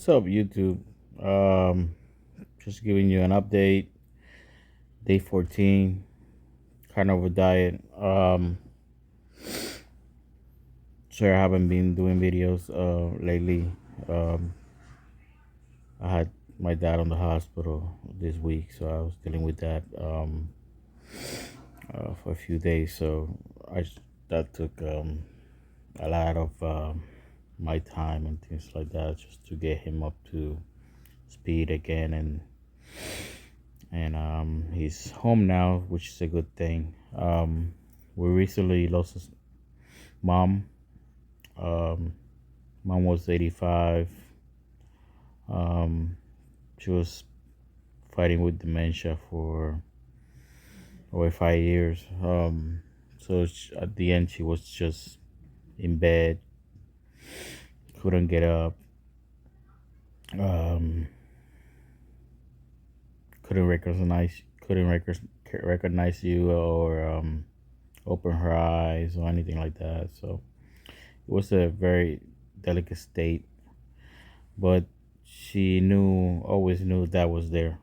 What's up, YouTube? Um, just giving you an update. Day 14, Carnivore Diet. Sorry, I haven't been doing videos lately. Um, I had my dad on the hospital this week, so I was dealing with that for a few days. So that took a lot of my time and things like that, just to get him up to speed again, and he's home now, which is a good thing. We recently lost his mom. Um, Mom was 85. Um, she was fighting with dementia for over 5 years. At the end, she was just in bed, couldn't get up, um, couldn't recognize you, or open her eyes or anything like that. So it was a very delicate state, but she always knew that was there.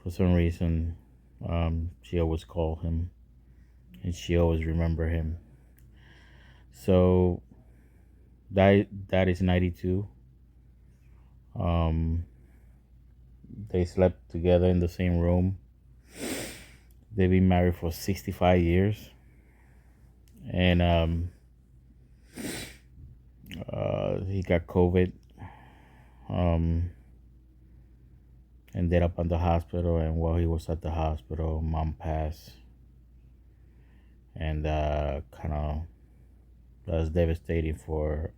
For some reason, she always called him, and she always remember him. So that is 92. Um, they slept together in the same room. They've been married for 65 years, and he got COVID. Um, Ended up in the hospital, and while he was at the hospital, mom passed, and kind of that was devastating for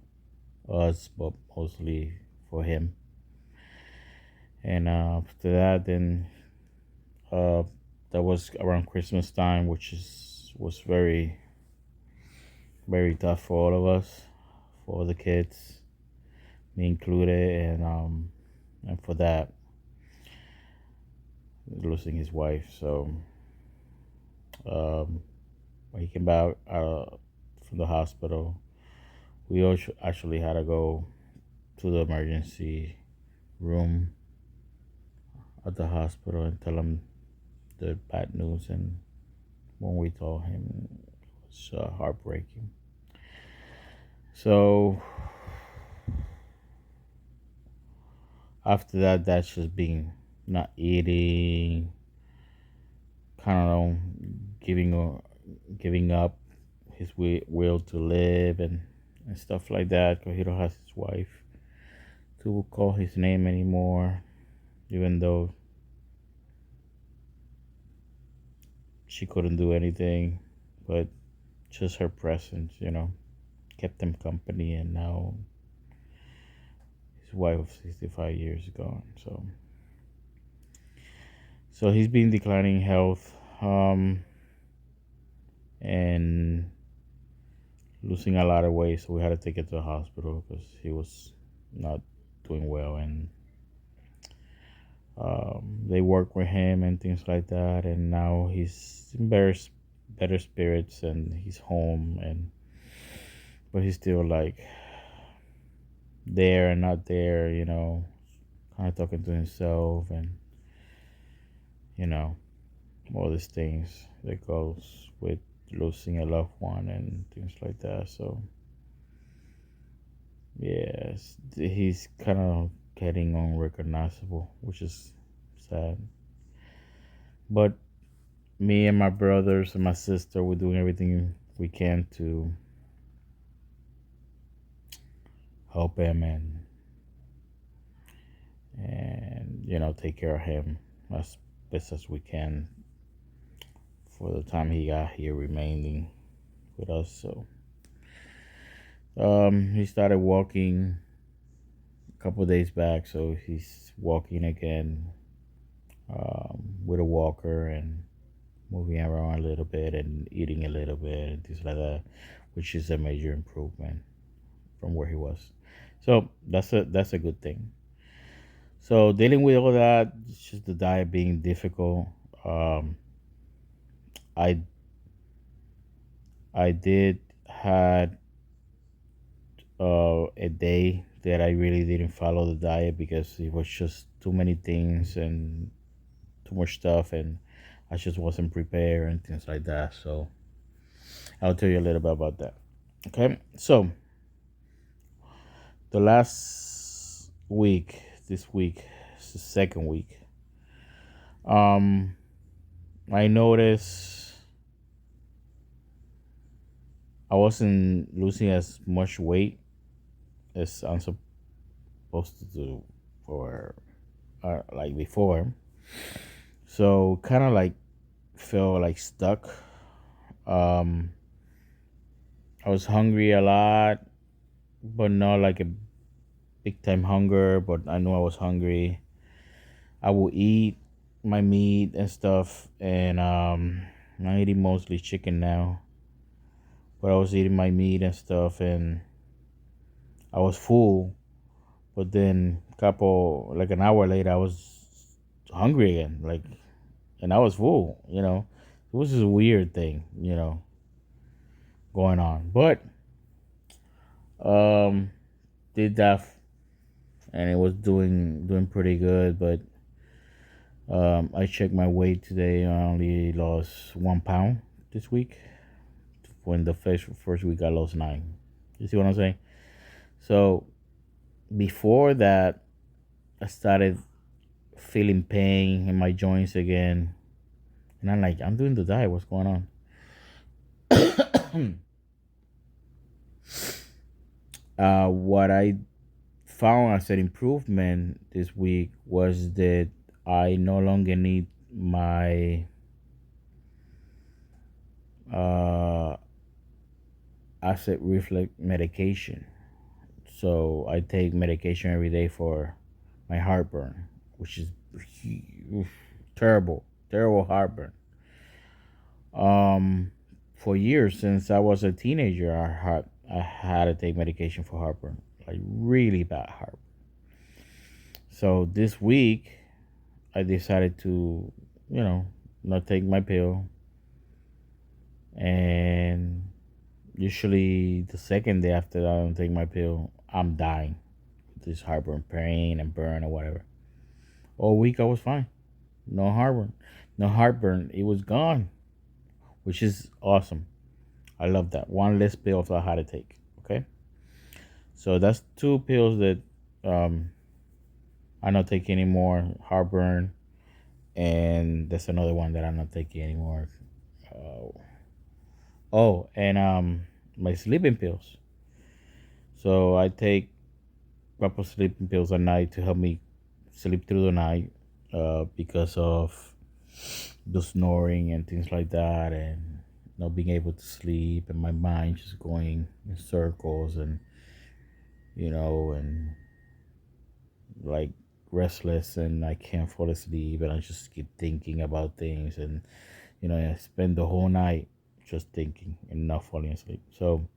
us, but mostly for him. And after that, then uh, that was around Christmas time, which was very very tough for all of us, for all the kids, me included, and for that, losing his wife. So um, when he came back from the hospital, we actually had to go to the emergency room at the hospital and tell him the bad news. And when we told him, it was heartbreaking. So after that, that's just being not eating, kind of giving up his will to live, and stuff like that, because he don't have his wife to call his name anymore, even though she couldn't do anything, but just her presence, kept him company. And now his wife of 65 years gone. So he's been declining health, and losing a lot of weight. So we had to take it to the hospital because he was not doing well, and they work with him and things like that. And now he's in better spirits, and he's home, but he's still like there and not there, kind of talking to himself, and you know all these things that goes with losing a loved one and things like that. So yes, he's kind of getting unrecognizable, which is sad. But me and my brothers and my sister, we're doing everything we can to help him, and take care of him as best as we can for the time he got here remaining with us. So he started walking a couple days back, so he's walking again, with a walker, and moving around a little bit and eating a little bit and things like that, which is a major improvement from where he was. So that's a good thing. So dealing with all that, it's just the diet being difficult. Um, I I did had a day that I really didn't follow the diet because it was just too many things and too much stuff, and I just wasn't prepared and things like that. So I'll tell you a little bit about that. Okay, so the last week, this week, it's the second week. Um, I noticed I wasn't losing as much weight as I'm supposed to do for like before. So kind of like feel like stuck. Um, I was hungry a lot, but not like a big time hunger. But I knew I was hungry. I will eat my meat and stuff, and I'm eating mostly chicken now. But I was eating my meat and stuff, and I was full. But then, couple like an hour later, I was hungry again. Like, and I was full. It was just a weird thing. Going on. But um, did that, and it was doing pretty good. But I checked my weight today. I only lost 1 pound this week. When the first week I lost 9. You see what I'm saying? So before that, I started feeling pain in my joints again, and I'm like, I'm doing the diet. What's going on? What I found as an improvement this week was that I no longer need my uh, acid reflux medication. So I take medication every day for my heartburn, which is terrible, terrible heartburn. Um, for years since I was a teenager, I had to take medication for heartburn, like really bad heartburn. So this week, I decided to, you know, not take my pill, and usually the second day after I don't take my pill, I'm dying. This heartburn pain and burn or whatever. All week I was fine. No heartburn. No heartburn. It was gone, which is awesome. I love that. One less pill I had to take. Okay. So that's two pills that um, I don't take anymore. Heartburn, and that's another one that I'm not taking anymore. Uh, and my sleeping pills. So I take proper sleeping pills at night to help me sleep through the night because of the snoring and things like that, and not being able to sleep, and my mind just going in circles, and like restless, and I can't fall asleep, and I just keep thinking about things, and I spend the whole night just thinking and not falling asleep. So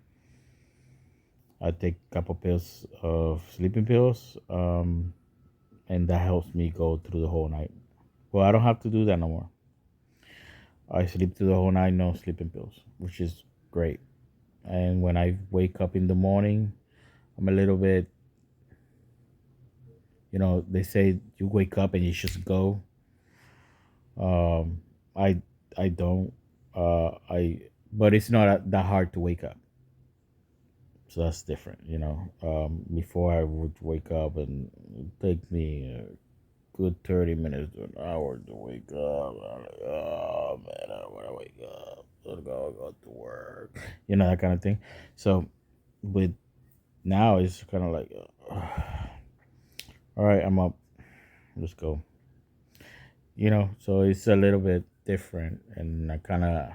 I take a couple pills of sleeping pills, and that helps me go through the whole night. Well, I don't have to do that no more. I sleep through the whole night, no sleeping pills, which is great. And when I wake up in the morning, I'm a little bit, they say you wake up and you just go. Um, I I don't. But it's not that hard to wake up, so that's different. Before I would wake up and it'd take me a good 30 minutes to an hour to wake up. I'm like, oh man, I don't want to wake up. Let's go to work. That kind of thing. So with now it's kind of like, all right, I'm up. Let's go. So it's a little bit different, and I kind of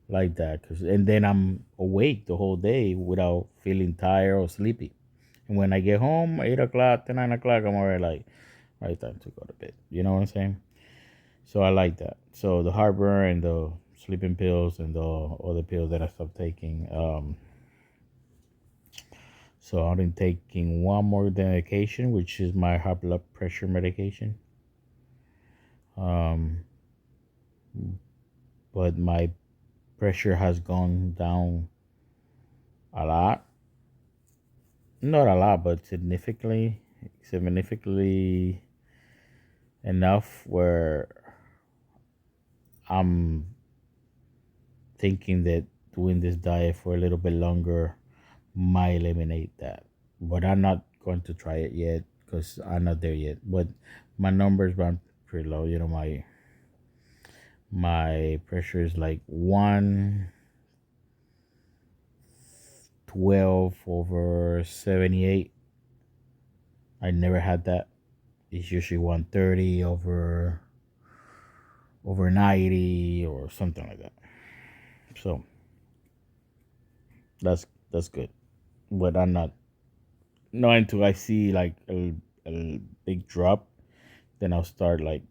like that, and then I'm awake the whole day without feeling tired or sleepy. And when I get home, 8 o'clock to 9 o'clock, I'm already like, right, time to go to bed. You know what I'm saying? So I like that. So the heartburn and the sleeping pills and the other pills that I stopped taking. So I've been taking one more medication, which is my high blood pressure medication. Um, but my pressure has gone down a lot. Not a lot, but significantly enough where I'm thinking that doing this diet for a little bit longer might eliminate that. But I'm not going to try it yet because I'm not there yet. But my numbers run pretty low. My pressure is like 112/78. I never had that. It's usually 130 over 90 or something like that. So that's good. But I'm not until I see like a big drop, then I'll start like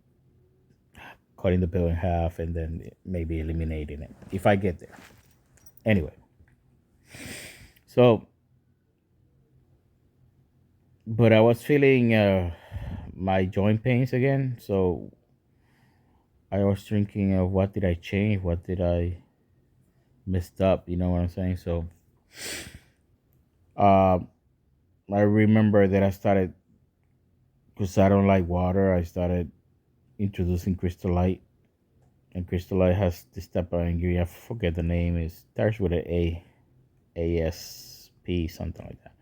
cutting the pill in half and then maybe eliminating it if I get there. Anyway, so but I was feeling my joint pains again. So I was thinking of what did I change? What did I messed up? You know what I'm saying? So uh, I remember that I started because I don't like water. I started introducing Crystal Light, and Crystal Light has this type of ingredient. I forget the name. It starts with an ASP, something like that.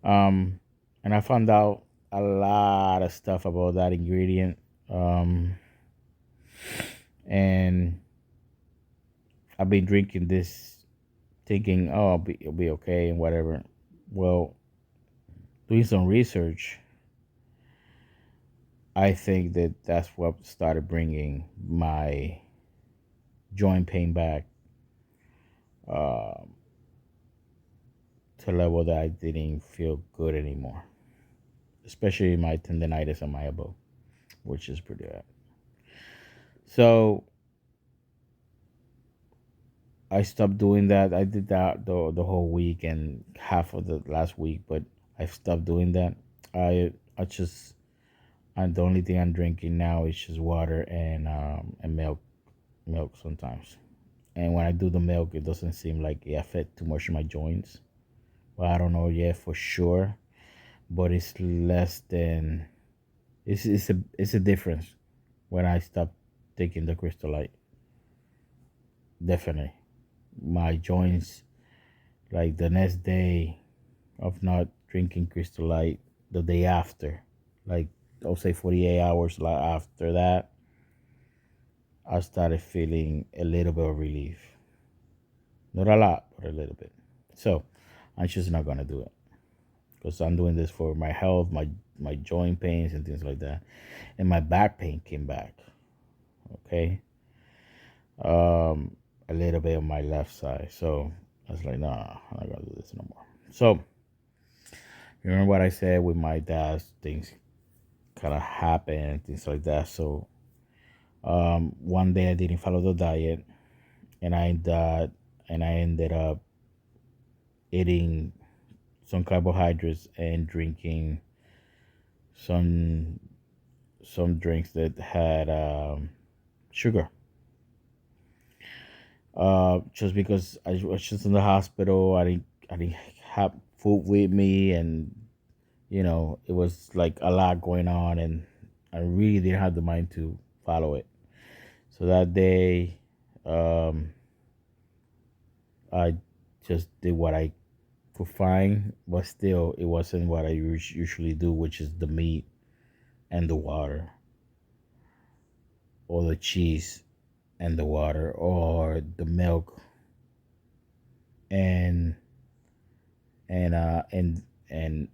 And I found out a lot of stuff about that ingredient. Um, and I've been drinking this, thinking, oh, it'll be okay and whatever. Well, doing some research, I think that that's what started bringing my joint pain back uh, to a level that I didn't feel good anymore, especially my tendonitis on my elbow, which is pretty bad. So I stopped doing that. I did that the whole week and half of the last week, but I stopped doing that. I just and the only thing I'm drinking now is just water and milk sometimes. And when I do the milk, it doesn't seem like it affect too much of my joints. Well, I don't know yet for sure, but it's less than it's a difference when I stop taking the Crystal Light. Definitely, my joints like the next day of not drinking Crystal Light, the day after, like I'll say 48 hours after that, I started feeling a little bit of relief. Not a lot, but a little bit. So I'm just not gonna do it because I'm doing this for my health, my joint pains and things like that, and my back pain came back. Okay, a little bit on my left side. So I was like, nah, I'm not gonna do this no more. So remember what I said with my dad? Things kind of happen and things like that. So one day I didn't follow the diet, and I ended up eating some carbohydrates and drinking some some drinks that had sugar. Just because I was just in the hospital, I didn't have food with me, and it was like a lot going on, and I really didn't have the mind to follow it. So that day, um, I just did what I could find, but still, it wasn't what I usually do, which is the meat and the water, or the cheese and the water, or the milk and and uh and and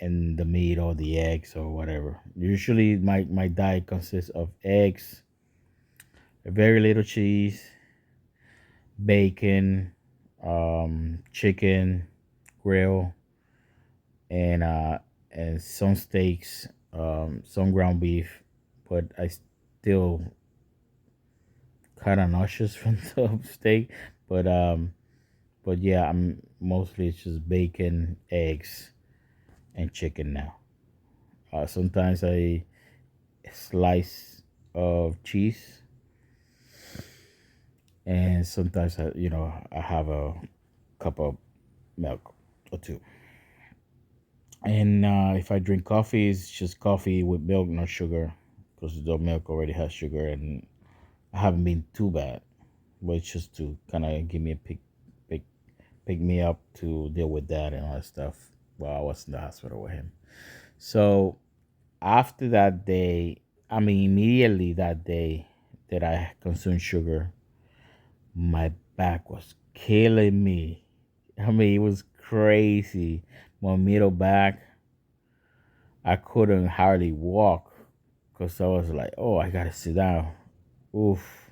and the meat or the eggs or whatever. Usually, my diet consists of eggs, very little cheese, bacon, chicken, grill, and some steaks, some ground beef. But I still kind of nauseous from the steak. But but yeah, I'm mostly it's just bacon, eggs, and chicken now. Sometimes I slice of cheese, and sometimes I have a cup of milk or two. And if I drink coffee, it's just coffee with milk, no sugar, because the milk already has sugar, and I haven't been too bad. But it's just to kind of give me a pick, pick me up to deal with that and all that stuff while I was in the hospital with him. So after that day, I mean, immediately that day that I consumed sugar, my back was killing me. I mean, it was crazy. My middle back, I couldn't hardly walk because I was like, oh, I gotta sit down. Oof.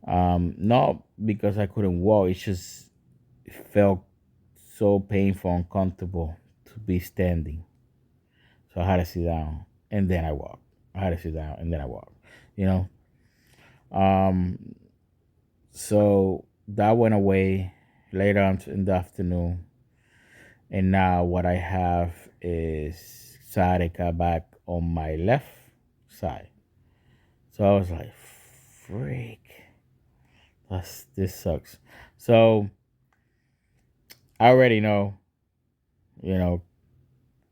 Not because I couldn't walk, it's just it felt so painful, uncomfortable to be standing. So I had to sit down and then I walked. I had to sit down and then I walked. You know. Um. So that went away later on in the afternoon, and now what I have is sciatica back on my left side. So I was like, freak, this sucks. So I already know, you know,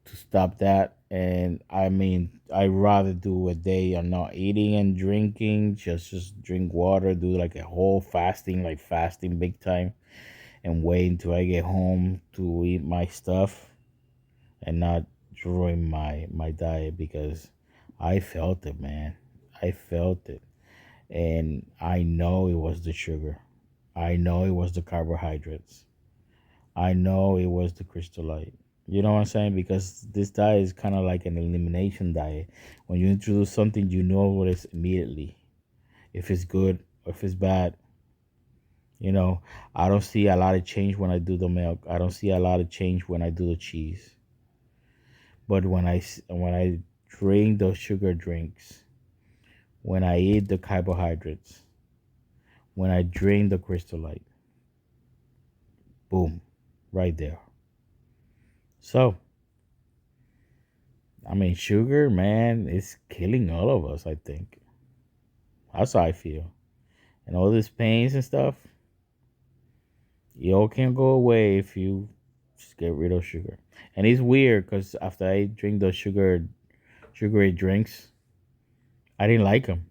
to stop that. And I mean, I rather do a day of not eating and drinking, just drink water, do like a whole fasting, like fasting big time, and wait until I get home to eat my stuff and not ruin my diet because I felt it, man. I felt it, and I know it was the sugar. I know it was the carbohydrates. I know it was the crystallite. You know what I'm saying? Because this diet is kind of like an elimination diet. When you introduce something, you know what it is immediately. If it's good or if it's bad. You know, I don't see a lot of change when I do the milk. I don't see a lot of change when I do the cheese. But when I drink those sugar drinks, when I eat the carbohydrates, when I drink the crystallite, boom, right there. So, I mean, sugar, man, is killing all of us, I think. That's how I feel. And all these pains and stuff, it all can go away if you just get rid of sugar. And it's weird because after I drink those sugary drinks, I didn't like them.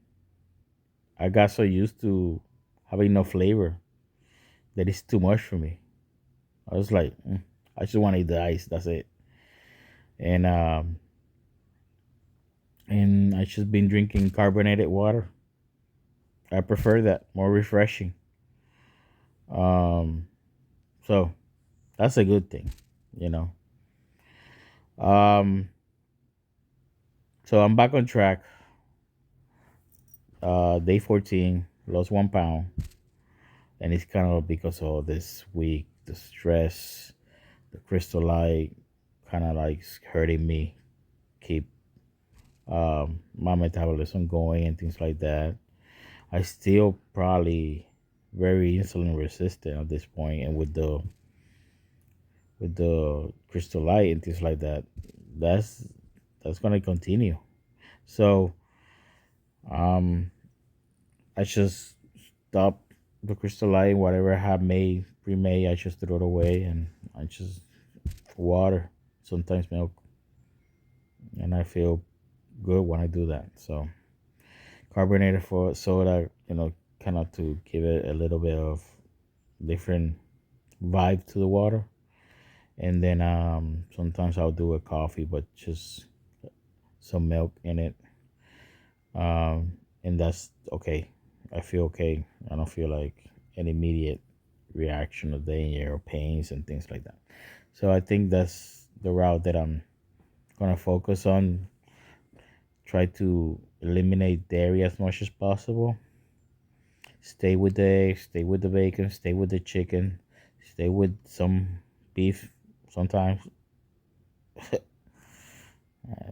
I got so used to having no flavor that it's too much for me. I was like, I just want to eat the ice. That's it. And I just been drinking carbonated water. I prefer that, more refreshing. Um, so that's a good thing, you know. Um, so I'm back on track. Day 14, lost 1 pound, and it's kind of because of this week, the stress, the crystal light, kind of like hurting me, keep my metabolism going and things like that. I still probably very insulin resistant at this point, and with the crystal light and things like that, that's that's gonna continue. So um, I just stop the crystal light, whatever I have made pre-made, I just throw it away, and I just water, sometimes milk, and I feel good when I do that. So carbonated for soda, kind of to give it a little bit of different vibe to the water. And then sometimes I'll do a coffee, but just some milk in it. And that's okay. I feel okay. I don't feel like an immediate reaction of danger or pains and things like that. So I think that's the route that I'm gonna focus on. Try to eliminate dairy as much as possible. Stay with the eggs, stay with the bacon, stay with the chicken, stay with some beef sometimes.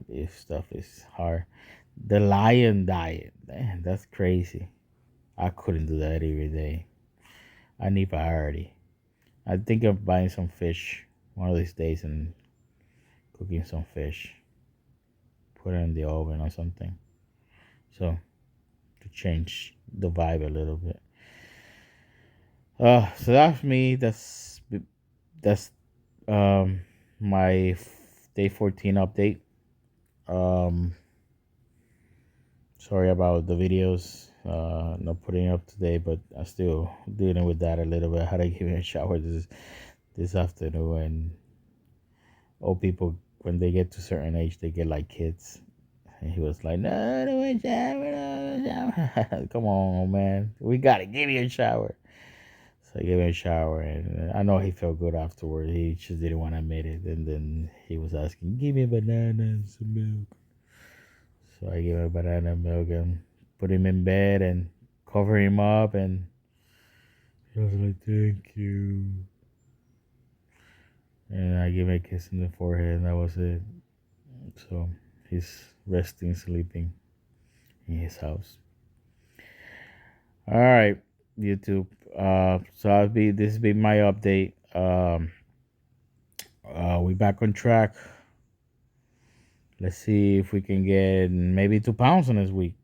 Beef stuff is hard. The lion diet, man, that's crazy. I couldn't do that every day. I need priority. I think of buying some fish one of these days and cooking some fish. Put it in the oven or something. So to change the vibe a little bit. So that's me. That's um my day 14 update. Um, Sorry about the videos not putting up today, but I'm still dealing with that a little bit. I had to give me a shower this afternoon, and old people, when they get to a certain age, they get like kids. And he was like, "No, no, shower, no, shower." Come on, man, we gotta give you a shower. So I gave him a shower, and I know he felt good afterward. He just didn't want to admit it, and then he was asking, "Give me a banana and some milk." So I gave him a banana and milk and put him in bed and cover him up, and he was like, "Thank you." And I gave him a kiss in the forehead, and that was it. So he's resting, sleeping in his house. All right, YouTube. So this will be my update. We back on track. Let's see if we can get maybe 2 pounds in this week.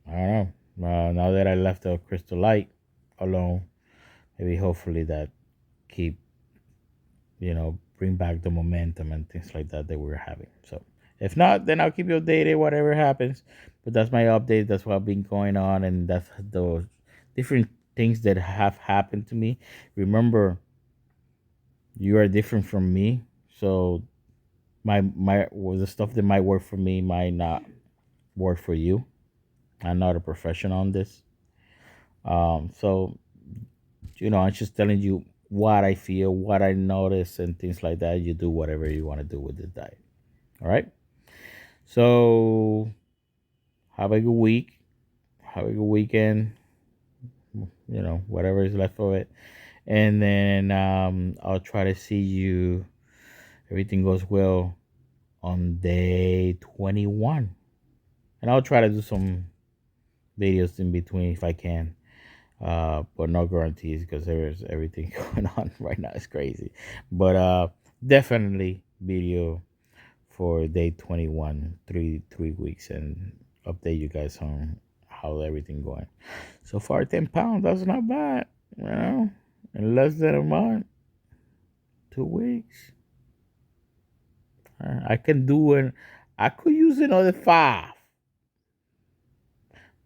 I don't know. Now that I left the crystal light alone, maybe hopefully that keep bring back the momentum and things like that we were having. So if not, then I'll keep you updated whatever happens. But that's my update. That's what's been going on, and that's the different things that have happened to me. Remember, you are different from me, so the stuff that might work for me might not work for you. I'm not a professional on this. So I'm just telling you what I feel, what I notice, and things like that. You do whatever you want to do with the diet. All right. So have a good week. Have a good weekend. Whatever is left of it, and then I'll try to see you. Everything goes well on day 21, and I'll try to do some videos in between if I can. But no guarantees because there's everything going on right now. It's crazy, but definitely video for day 21, three weeks, and update you guys on how everything going. So far, 10 pounds. That's not bad, in less than a month, 2 weeks. I can do it. I could use another 5,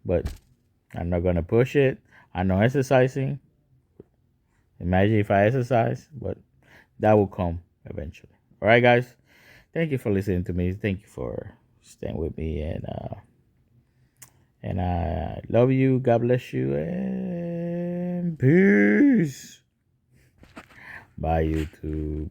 but I'm not gonna push it. I know exercising. Imagine if I exercise, but that will come eventually. All right, guys. Thank you for listening to me. Thank you for staying with me, and I love you. God bless you, and peace. Bye, YouTube.